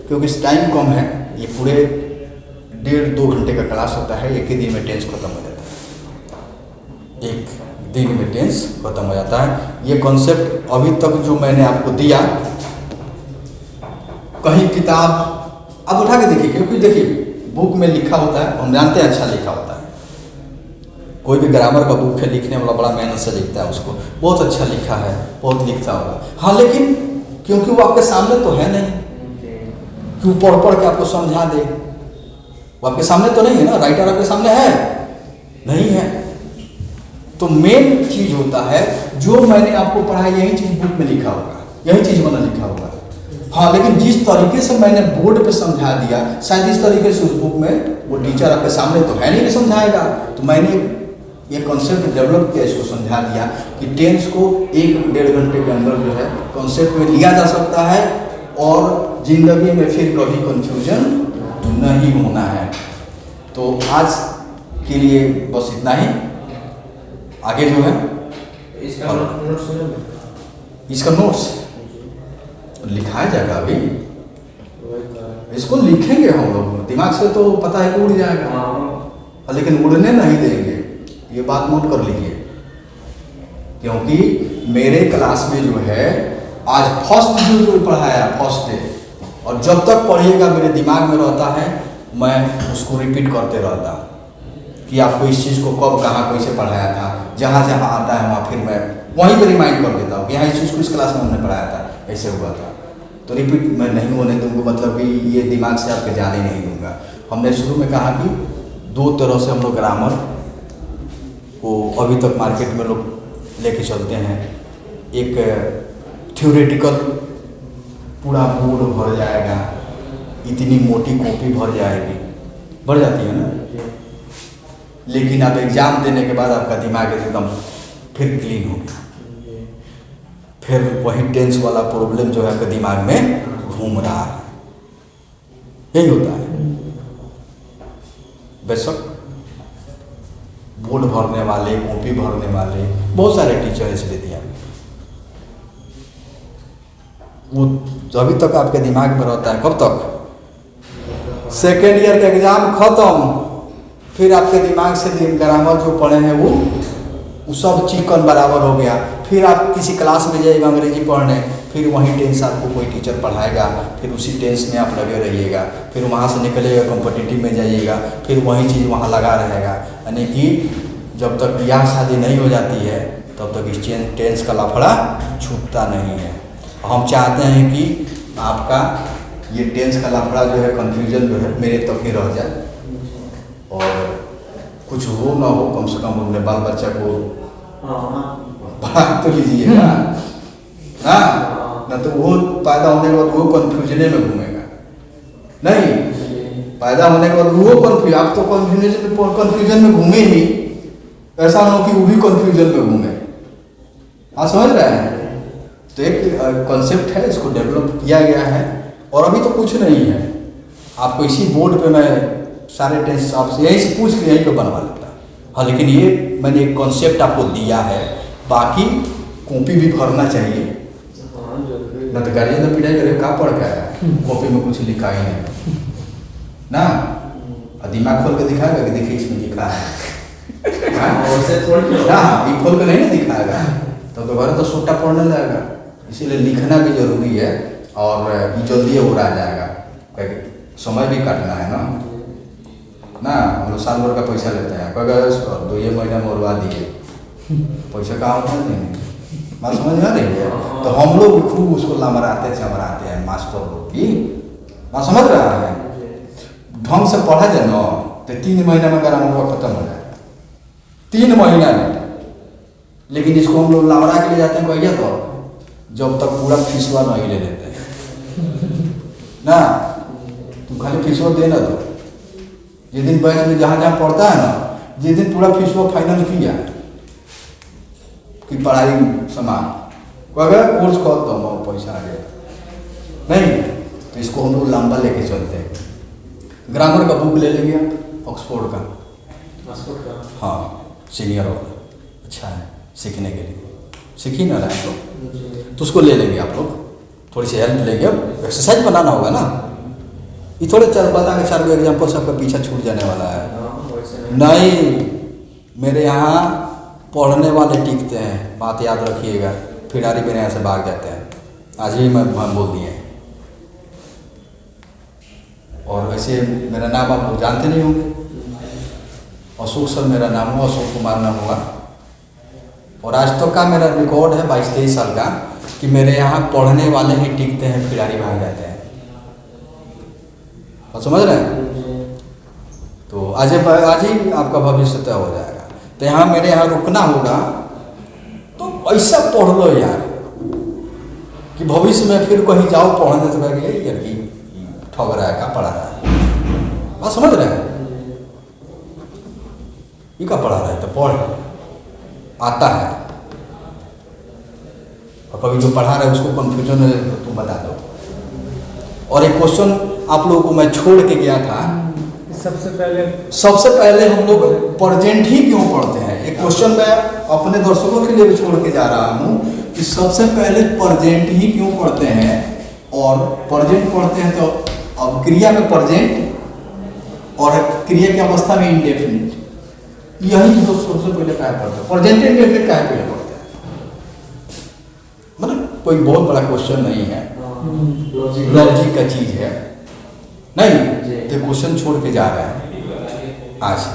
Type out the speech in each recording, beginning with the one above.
क्योंकि टाइम कम है, ये पूरे 1.5-2 घंटे का क्लास होता है, एक ही दिन में टेंस खत्म हो जाता है, एक दिन में टेंस खत्म हो जाता है। ये कॉन्सेप्ट अभी तक जो मैंने आपको दिया, कहीं किताब आप उठा के देखिए, क्योंकि देखिए बुक में लिखा होता है, हम जानते हैं अच्छा लिखा होता है, कोई भी ग्रामर का बुक है लिखने वाला बड़ा मेहनत से लिखता है, उसको बहुत अच्छा लिखा है, बहुत लिखता होगा। हाँ, लेकिन क्योंकि वो आपके सामने तो है नहीं कि वो पढ़ पढ़ के आपको समझा दे, वो आपके सामने तो नहीं है ना, राइटर आपके सामने है नहीं है। तो मेन चीज होता है जो मैंने आपको पढ़ा, यही चीज बुक में लिखा होगा, यही चीज बना लिखा होगा। हाँ, लेकिन जिस तरीके से मैंने बोर्ड पे समझा दिया, शायद इस तरीके से उस बुक में वो टीचर आपके सामने तो है नहीं समझाएगा। तो मैंने ये कॉन्सेप्ट डेवलप किया, इसको समझा दिया कि टेंस को 1-1.5 घंटे के अंदर जो है कॉन्सेप्ट में लिया जा सकता है और जिंदगी में फिर कभी कंफ्यूजन नहीं होना है। तो आज के लिए बस इतना ही। आगे जो है इसका नोट्स लिखा जाएगा, अभी इसको लिखेंगे हम लोग, दिमाग से तो पता है कि उड़ जाएगा, लेकिन उड़ने नहीं देंगे, ये बात नोट कर लीजिए। क्योंकि मेरे क्लास में जो है आज फर्स्ट जो पढ़ाया फर्स्ट डे, और जब तक पढ़िएगा मेरे दिमाग में रहता है, मैं उसको रिपीट करते रहता कि आपको इस चीज़ को कब कहाँ कैसे पढ़ाया था, जहाँ जहाँ आता है वहाँ फिर मैं वहीं पर रिमाइंड कर देता हूँ कि यहाँ इस चीज़ को इस क्लास में हमने पढ़ाया था, ऐसे हुआ था। तो रिपीट मैं नहीं होने दूंगा, मतलब कि ये दिमाग से आपके जाने नहीं दूंगा। हमने शुरू में कहा कि 2 तरह से हम लोग ग्रामर को अभी तक मार्केट में लोग लेके चलते हैं। एक थ्योरेटिकल पूरा बोर्ड भर जाएगा, इतनी मोटी कॉपी भर जाएगी, भर जाती है ना, लेकिन आप एग्ज़ाम देने के बाद आपका दिमाग एकदम फिर क्लीन हो गया, फिर वही टेंस वाला प्रॉब्लम जो है आपके दिमाग में घूम रहा है, यही होता है। बेशक बोर्ड भरने वाले, कॉपी भरने वाले बहुत सारे टीचर इस विद्या में, वो अभी तक आपके दिमाग में रहता है। कब तक? सेकेंड ईयर का एग्जाम खत्म, फिर आपके दिमाग से ग्रामर जो पढ़े हैं वो सब चिकन बराबर हो गया। फिर आप किसी क्लास में जाइएगा अंग्रेजी पढ़ने, फिर वही टेंस आपको कोई टीचर पढ़ाएगा, फिर उसी टेंस में आप लगे रहिएगा, फिर वहाँ से निकलेगा कॉम्पिटिटिव में जाइएगा, फिर वही चीज़ वहाँ लगा रहेगा। यानी कि जब तक ब्याह शादी नहीं हो जाती है तब तक इस टेंस का लफड़ा छूटता नहीं है। हम चाहते हैं कि आपका ये टेंस का लफड़ा जो है, कन्फ्यूजन जो है मेरे तक ही रह जाए, और कुछ हो ना हो, कम से कम अपने बाल बच्चा को पढ़ा तो लीजिएगा, हाँ, ना तो वो पैदा होने के बाद वो कन्फ्यूजन में घूमेगा, नहीं पैदा होने के बाद वो कन्फ्यूज, आप तो कन्फ्यूजन में घूमे ही, ऐसा ना हो कि वो भी कन्फ्यूजन में घूमे। हाँ, समझ रहे हैं? तो एक कॉन्सेप्ट है, इसको डेवलप किया गया है, और अभी तो कुछ नहीं है, आपको इसी बोर्ड पे मैं सारे टेंस आपसे यहीं से पूछ के यहीं पे बनवा लेता। हाँ, लेकिन ये मैंने एक कॉन्सेप्ट आपको दिया है, बाकी कॉपी भी भरना चाहिए, ना तो गार्जियन तो पिटाई करे, कहाँ पढ़ के आया, कॉपी में कुछ लिखा ही नहीं ना, और दिमाग खोल के दिखाएगा कि देखिए इसमें लिखा है, हाँ, ये खोल के नहीं ना दिखाएगा, तो दोबारा तो सूटा पढ़ने लगेगा। इसीलिए लिखना भी जरूरी है, और ये जल्दी हो रहा जाएगा, क्योंकि समय भी काटना है ना, हम लोग साल भर का पैसा लेते हैं, अगर 2 महीना में उड़वा दिए, पैसा कहाँ होता है नहीं, बात समझ में आ रही है? तो हम लोग भी खूब उसको लमराते हैं मास्टर लोग की, बात समझ रहा है? ढंग से पढ़ा जाए ना तो 3 महीना में ग्रामर खत्म हो जाए, 3 महीना में। लेकिन जिसको हम लोग लमरा के ले जाते हैं भैया, तो जब तक पूरा फीसवा नहीं ले लेते ना, तुम खाली फीसवा देना दो, जिस दिन बैच में जहाँ जहाँ पढ़ता है ना, जिस दिन पूरा फीसवा फाइनल किया कि पढ़ाई समाप्त, अगर कोर्स खत्म हो पैसा आ गया नहीं, तो इसको हम लोग लंबा लेके चलते हैं। ग्रामर का बुक ले लेंगे आप, ऑक्सफोर्ड का, हाँ, सीनियर वाला अच्छा है सीखने के लिए, सीख ही ना रहे तो उसको ले लेंगे आप लोग, थोड़ी सी हेल्प लेंगे। अब एक्सरसाइज बनाना होगा ना, ये थोड़े बता के 4 गो एग्जाम्पल सबका पीछा छूट जाने वाला है। नहीं, मेरे यहाँ पढ़ने वाले टिकते हैं, बात याद रखिएगा। फिरारी मेरे यहाँ से भाग जाते हैं, आज ही मैं बोल दिए। और वैसे मेरा नाम आप लोग जानते नहीं होंगे, अशोक सर मेरा नाम हुआ, अशोक कुमार नाम हुआ। और आज तक का मेरा रिकॉर्ड है 22-23 साल का कि मेरे यहाँ पढ़ने वाले ही टिकते हैं, खिलाड़ी भाग जाते हैं। और समझ रहे हैं? तो आज ही आपका भविष्य तय हो जाएगा। तो यहाँ मेरे यहाँ रुकना होगा तो ऐसा पढ़ लो यार कि भविष्य में फिर कहीं जाओ पढ़ने तो कहेंगे यार कि ठग रहा है, क्या पढ़ा रहा है। बात समझ रहे हैं? ये क्या पढ़ा रहा है, तो पढ़ आता है। और कभी जो पढ़ा रहा है उसको कन्फ्यूजन है तो तुम बता दो। और एक क्वेश्चन आप लोगों को मैं छोड़ के गया था, सबसे पहले हम लोग प्रेजेंट ही क्यों पढ़ते हैं। एक क्वेश्चन मैं अपने दर्शकों के लिए भी छोड़ के जा रहा हूँ कि सबसे पहले प्रेजेंट ही क्यों पढ़ते हैं। और प्रेजेंट पढ़ते हैं तो अब क्रिया में प्रेजेंट और क्रिया की अवस्था में इंडेफिनिट, यही जो सबसे पहले क्या पढ़ते हैं, प्रेजेंट इंडेफिनिट क्या पहले पढ़ते हैं। मतलब कोई बहुत बड़ा क्वेश्चन नहीं है, लॉजिक का चीज है नहीं। तो क्वेश्चन छोड़ के जा रहे हैं। आज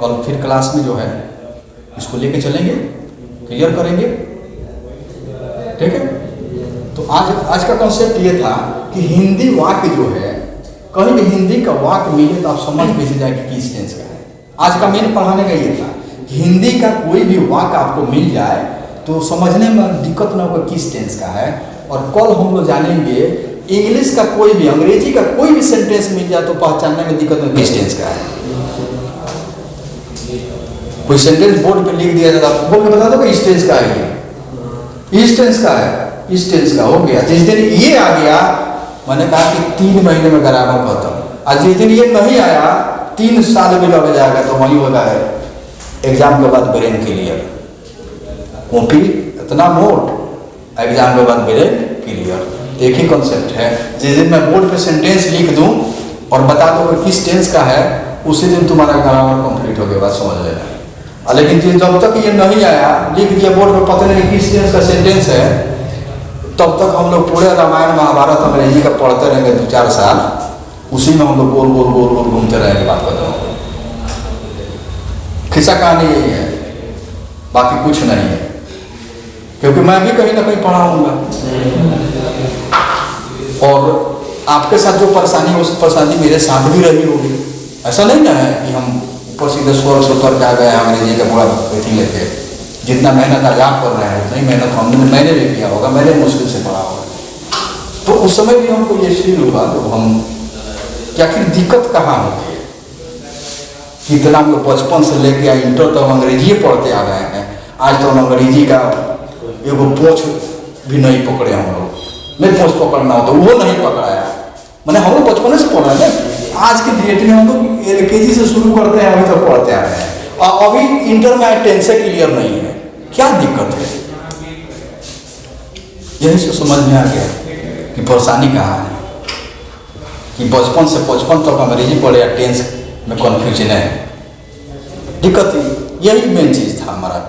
कल फिर क्लास में जो है इसको लेके चलेंगे, क्लियर करेंगे, ठीक है। तो आज का कॉन्सेप्ट ये था कि हिंदी वाक्य जो है, कहीं भी हिंदी का वाक्य मिले तो आप समझ कैसे जाए कि किस टेंस का है। आज का मेन पढ़ाने का ये था कि हिंदी का कोई भी वाक्य आपको मिल जाए तो समझने में दिक्कत ना हो किस टेंस का है। और कल हम लोग जानेंगे इंग्लिश का कोई भी, अंग्रेजी का कोई भी सेंटेंस मिल जाए तो पहचानने में दिक्कत नहीं किस टेंस का है। कोई सेंटेंस बोर्ड पे लिख दिया जाता है, बोल के बता दो कि इस टेंस का है, इस टेंस का है, इस टेंस का हो गया। जिस दिन ये आ गया, मैंने कहा कि 3 महीने में ग्रामर खत्म। आज जिस दिन ये नहीं आया 3 साल भी लग जाएगा। तो वही होगा है एग्जाम के बाद ब्रेन क्लियर, कॉपी इतना मोट, एग्जाम के बाद ब्रेन क्लियर। एक ही कॉन्सेप्ट है। जिस दिन मैं बोर्ड पे सेंटेंस लिख दूं और बता दो कि किस टेंस का है, उसी दिन तुम्हारा ग्रामर कंप्लीट हो गया, बात समझ लेना। लेकिन जब तक ये नहीं आया, लिख दिया बोर्ड पे, पता नहीं किस टेंस का सेंटेंस है, तब तक हम लोग पूरे रामायण महाभारत अंग्रेजी का पढ़ते रहेंगे 2-4 साल। उसी में हम लोग गोल गोल गोल गोल घूमते रहेंगे। बात करता हूँ, खिस्सा कहानी यही है, बाकी कुछ नहीं है। क्योंकि मैं भी कहीं ना कहीं पढ़ाऊंगा और आपके साथ जो परेशानी है उस परेशानी मेरे साथ भी रही होगी। ऐसा नहीं ना है कि हम ऊपर सीधे स्वर से उतर के आ गए अंग्रेजी का पूरा बैठी लेके। जितना मेहनत आज आप कर रहे हैं उतनी मेहनत मैंने भी किया होगा, मैंने मुश्किल से पढ़ा होगा। तो उस समय भी हमको ये फील हुआ तो हम क्या आखिर दिक्कत कहाँ होती है। कितना हम लोग बचपन से लेके इंटर तक अंग्रेजी पढ़ते आ रहे हैं, आज तो हम अंग्रेजी का एगो पोंछ भी नहीं पकड़े। हम लोग नहीं पोंछ पकड़ना हो तो वो नहीं पकड़ाया। मैंने हम लोग बचपन से पढ़ रहे हैं, आज की डेट में हम लोग LKG से शुरू करते हैं, अभी तक पढ़ते आ रहे हैं। और अभी इंटर में टेंस से क्लियर नहीं है, क्या दिक्कत है। यही से समझ में आ गया कि परेशानी कहाँ है, कि बचपन से 55 तक अंग्रेजी पढ़े या टेंस में कन्फ्यूजन है। दिक्कत यही मेन चीज़ था हमारा।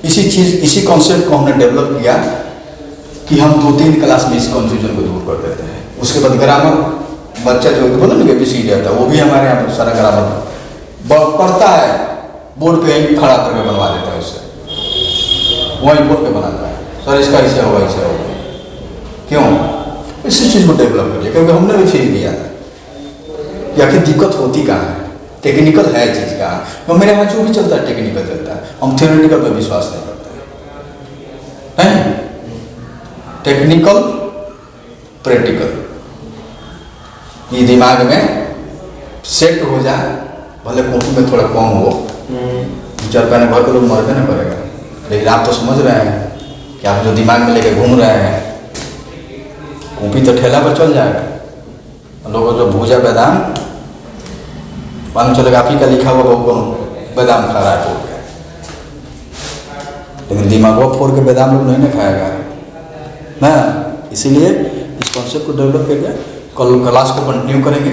इसी कॉन्सेप्ट को हमने डेवलप किया कि हम 2-3 क्लास में इस कन्फ्यूजन को दूर कर देते हैं। उसके बाद ग्रामर बच्चा जो बोला ना ABCD रहता है, वो भी हमारे यहाँ सारा ग्रामर पढ़ता है, बोर्ड पे ही खड़ा करके बनवा देता है उससे, वहीं बोर्ड पे बनाता है, सर इसका ऐसे होगा ऐसे होगा। क्यों? इसी चीज़ को डेवलप करिए, क्योंकि हमने भी फील किया था कि आखिर दिक्कत होती कहाँ है, टेक्निकल है चीज़ का। तो मेरे यहाँ जो भी चलता है टेक्निकल चलता है, हम थ्योरेटिकल पर विश्वास नहीं करते हैं। टेक्निकल प्रैक्टिकल ये दिमाग में सेट हो जाए, भले कॉपी में थोड़ा कम हो, 4 भर के लोग मरते ना पड़ेगा। लेकिन आप तो समझ रहे हैं कि आप जो दिमाग में लेके घूम रहे हैं, कॉपी तो ठेला पर चल जाएगा। लोगों जो भूजा बादाम मालूम चलेगा आप ही का लिखा हुआ बहुत बादाम खा रहा है हो गया, लेकिन दिमाग फोड़ के बादाम लोग नहीं ना खाएगा ना। इसीलिए इस कॉन्सेप्ट को डेवलप करके कल क्लास को कंटिन्यू करेंगे।